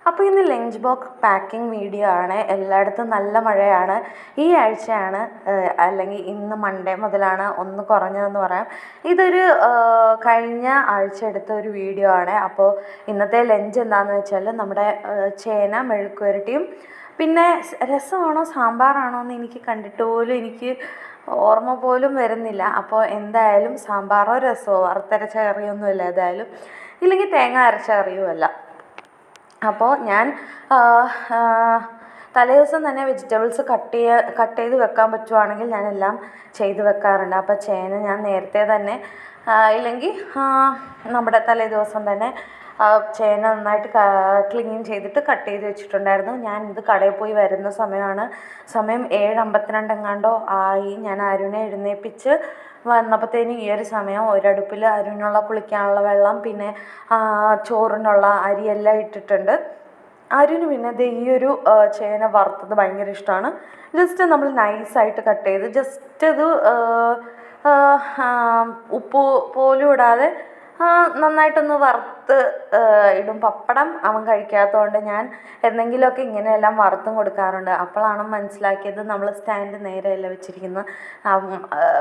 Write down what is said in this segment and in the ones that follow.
അപ്പോൾ ഇന്ന് lunch box packing video ആണ്. എല്ലായിടത്തും നല്ല മഴയാണ്. ഈ ആഴ്ചയാണ് അല്ലെങ്കിൽ ഇന്ന് മൺഡേ മുതലാണ് ഒന്ന് കുറഞ്ഞതെന്ന് പറയാം. ഇതൊരു കഴിഞ്ഞ ആഴ്ച എടുത്ത ഒരു വീഡിയോ ആണ്. അപ്പോൾ ഇന്നത്തെ ലഞ്ച് എന്താണെന്ന് വെച്ചാൽ നമ്മുടെ ചേന മെഴുക്കുവരട്ടിയും പിന്നെ രസമാണോ സാമ്പാറാണോ എന്ന് എനിക്ക് കണ്ടിട്ട് പോലും എനിക്ക് ഓർമ്മ പോലും വരുന്നില്ല. അപ്പോൾ എന്തായാലും സാമ്പാറോ രസമോ വറുത്തരച്ച കറിയൊന്നുമില്ല, ഏതായാലും ഇല്ലെങ്കിൽ തേങ്ങ അരച്ച കറിയുമല്ല. അപ്പോൾ ഞാൻ തലേദിവസം തന്നെ വെജിറ്റബിൾസ് കട്ട് ചെയ്ത് വെക്കാൻ പറ്റുവാണെങ്കിൽ ഞാനെല്ലാം ചെയ്ത് വെക്കാറുണ്ട്. അപ്പോൾ ചേന ഞാൻ നേരത്തെ തന്നെ ഇല്ലെങ്കിൽ നമ്മുടെ തലേദിവസം തന്നെ ചേന നന്നായിട്ട് ക്ലീൻ ചെയ്തിട്ട് കട്ട് ചെയ്ത് വെച്ചിട്ടുണ്ടായിരുന്നു. ഞാൻ ഇത് കടയിൽ പോയി വരുന്ന സമയം 7:52 എങ്ങാണ്ടോ ആയി. ഞാൻ അരുണിനെ എഴുന്നേൽപ്പിച്ച് വന്നപ്പോഴത്തേനും ഈ ഒരു സമയം ഒരടുപ്പിൽ അരുണിനുള്ള കുളിക്കാനുള്ള വെള്ളം പിന്നെ ചോറിനുള്ള അരിയെല്ലാം ഇട്ടിട്ടുണ്ട്. അരുണിന് പിന്നെ ഈ ഒരു ചേന വറുത്തത് ഭയങ്കര ഇഷ്ടമാണ്. ജസ്റ്റ് നമ്മൾ നൈസായിട്ട് കട്ട് ചെയ്ത് ജസ്റ്റ് ഇത് ഉപ്പ് പോലും ഇടാതെ നന്നായിട്ടൊന്ന് വറുത്ത് ഇടും. പപ്പടം അവൻ കഴിക്കാത്തതുകൊണ്ട് ഞാൻ എന്തെങ്കിലുമൊക്കെ ഇങ്ങനെയെല്ലാം വറുത്തും കൊടുക്കാറുണ്ട്. അപ്പോഴാണ് മനസ്സിലാക്കിയത് നമ്മൾ സ്റ്റാൻഡ് നേരെയല്ല വെച്ചിരിക്കുന്നത്.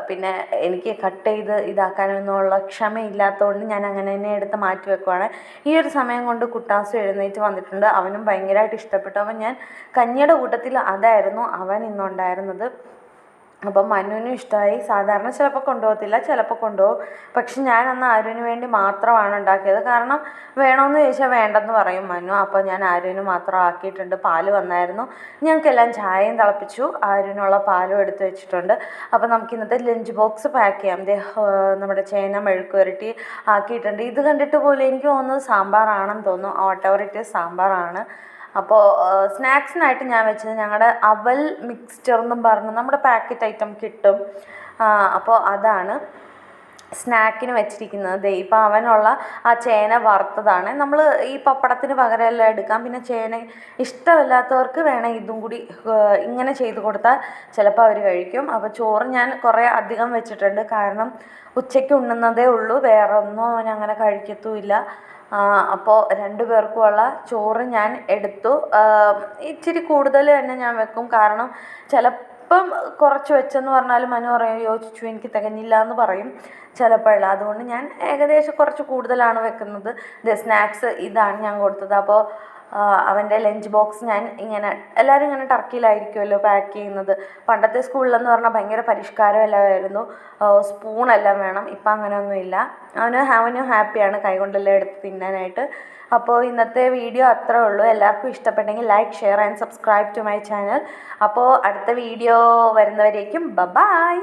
പിന്നെ എനിക്ക് കട്ട് ചെയ്ത് ഇതാക്കാനൊന്നുമുള്ള ക്ഷമയില്ലാത്തതുകൊണ്ട് ഞാൻ അങ്ങനെ തന്നെ എടുത്ത് മാറ്റി വെക്കുവാണ്. ഈ ഒരു സമയം കൊണ്ട് കുട്ടാസു എഴുന്നേറ്റ് വന്നിട്ടുണ്ട്. അവനും ഭയങ്കരമായിട്ട് ഇഷ്ടപ്പെട്ടു. അപ്പം ഞാൻ കഞ്ഞിയുടെ കൂട്ടത്തിൽ അതായിരുന്നു അവൻ ഇന്നുണ്ടായിരുന്നത്. അപ്പം മനുവിനും ഇഷ്ടമായി. സാധാരണ ചിലപ്പോൾ കൊണ്ടുപോകത്തില്ല, ചിലപ്പോൾ കൊണ്ടുപോകും. പക്ഷെ ഞാനന്ന് ആരുവിന് വേണ്ടി മാത്രമാണ് ഉണ്ടാക്കിയത്. കാരണം വേണമെന്ന് ചോദിച്ചാൽ വേണ്ടെന്ന് പറയും മനു. അപ്പോൾ ഞാൻ ആരുവിന് മാത്രം ആക്കിയിട്ടുണ്ട്. പാല് വന്നായിരുന്നു. ഞങ്ങൾക്കെല്ലാം ചായയും തിളപ്പിച്ചു, ആരുവിനുള്ള പാലും എടുത്ത് വെച്ചിട്ടുണ്ട്. അപ്പോൾ നമുക്ക് ഇന്നത്തെ ലഞ്ച് ബോക്സ് പാക്ക് ചെയ്യാം. നമ്മുടെ ചേന മെഴുക്കുവരട്ടി ആക്കിയിട്ടുണ്ട്. ഇത് കണ്ടിട്ട് പോലും എനിക്ക് തോന്നുന്നത് സാമ്പാറാണെന്ന് തോന്നുന്നു. ഓട്ടോവർ ഇട്ട് സാമ്പാറാണ്. അപ്പോൾ സ്നാക്സിനായിട്ട് ഞാൻ വെച്ചത് ഞങ്ങളുടെ അവൽ മിക്സ്ചർ എന്നും പറഞ്ഞ് നമ്മുടെ പാക്കറ്റ് ഐറ്റം കിട്ടും. അപ്പോൾ അതാണ് സ്നാക്കിന് വെച്ചിരിക്കുന്നത്. ഇപ്പോൾ അവനുള്ള ആ ചേന വറുത്തതാണ്. നമ്മൾ ഈ പപ്പടത്തിന് പകരമെല്ലാം എടുക്കാം. പിന്നെ ചേന ഇഷ്ടമില്ലാത്തവർക്ക് വേണേൽ ഇതും കൂടി ഇങ്ങനെ ചെയ്ത് കൊടുത്താൽ ചിലപ്പോൾ അവർ കഴിക്കും. അപ്പോൾ ചോറ് ഞാൻ കുറേ അധികം വെച്ചിട്ടുണ്ട്. കാരണം ഉച്ചയ്ക്ക് ഉണ്ണുന്നതേ ഉള്ളൂ, വേറെ ഒന്നും അവൻ അങ്ങനെ കഴിക്കത്തുമില്ല. അപ്പോൾ 2 പേർക്കുമുള്ള ചോറ് ഞാൻ എടുത്തു. ഇച്ചിരി കൂടുതൽ തന്നെ ഞാൻ വെക്കും. കാരണം ചിലപ്പം കുറച്ച് വെച്ചെന്ന് പറഞ്ഞാലും മനു പറയും യോജിച്ചു എനിക്ക് തികഞ്ഞില്ല എന്ന് പറയും ചിലപ്പോഴല്ല. അതുകൊണ്ട് ഞാൻ ഏകദേശം കുറച്ച് കൂടുതലാണ് വെക്കുന്നത്. സ്നാക്സ് ഇതാണ് ഞാൻ കൊടുത്തത്. അപ്പോൾ അവൻ്റെ ലഞ്ച് ബോക്സ് ഞാൻ ഇങ്ങനെ എല്ലാവരും ഇങ്ങനെ ടർക്കിയിലായിരിക്കുമല്ലോ പാക്ക് ചെയ്യുന്നത്. പണ്ടത്തെ സ്കൂളിലെന്ന് പറഞ്ഞാൽ ഭയങ്കര പരിഷ്കാരം എല്ലാമായിരുന്നു, സ്പൂണെല്ലാം വേണം. ഇപ്പം അങ്ങനെയൊന്നുമില്ല. അവനും ഹാപ്പിയാണ് കൈകൊണ്ടെല്ലാം എടുത്ത് തിന്നാനായിട്ട്. അപ്പോൾ ഇന്നത്തെ വീഡിയോ അത്രേ ഉള്ളൂ. എല്ലാവർക്കും ഇഷ്ടപ്പെട്ടെങ്കിൽ like, share and subscribe to my channel. അപ്പോൾ അടുത്ത വീഡിയോ വരുന്നവരേക്കും ബൈ.